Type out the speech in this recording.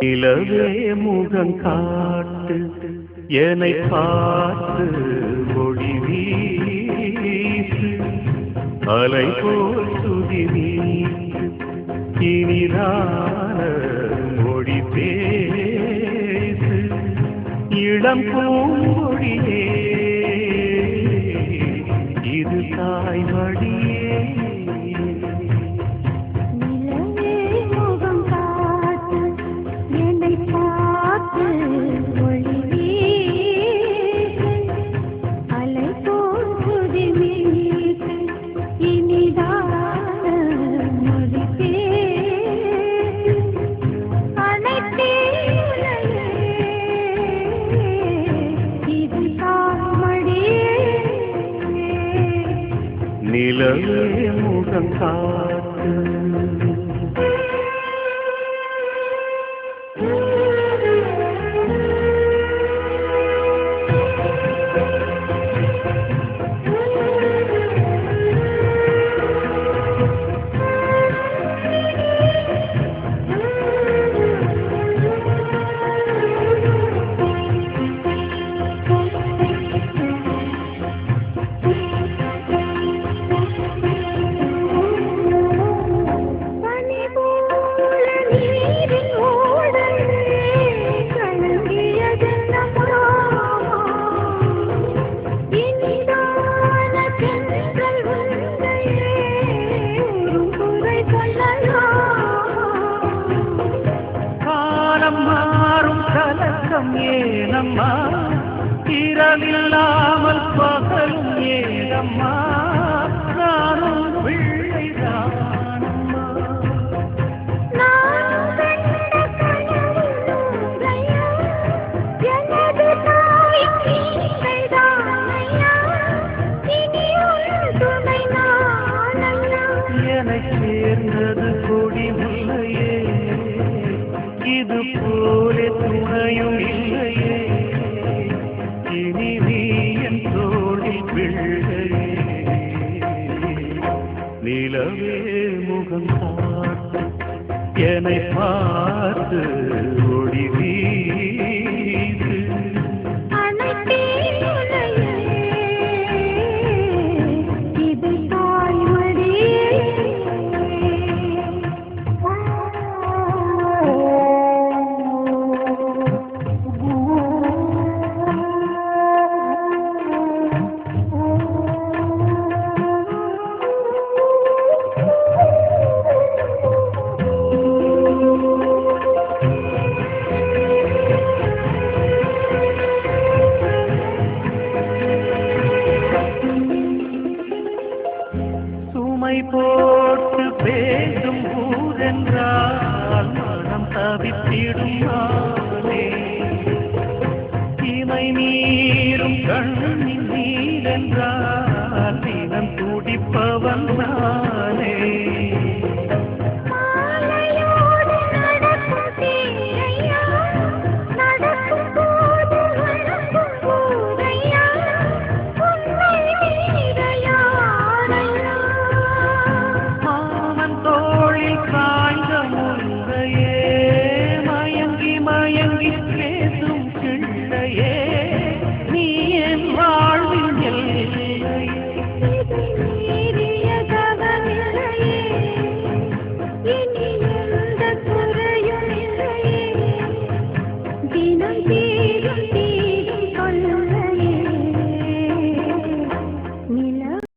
நிலவே முகம் காட்டு என்னை பார்த்து மொழி வீசு அலை போல் சுதி வீசு இனிதான மொழி பேசு இளம் பூங்கொடியே இது தாய்மடியே நிலவே முகம் காட்டு மாறும் கலக்கம் ஏனம்மா இரவில்லாமல் பகலும் ஏனம்மா நானும் பிள்ளைதானம்மா என்னை சேர்ந்தது கொடி முல்லையே இது போல துணையும் இல்லையே இனி நீ என் தோளில் பிள்ளையே நிலவே முகம் காட்டு என்னை பார்த்து ஒளி வீசு போட்டு பேசும் ஊரென்றால் மனம் தவித்திடும் நாளே இமை நீரும் கண்ணின் நீரென்றால் தினம் துடிப்பவன் நானே தினம் தீரும்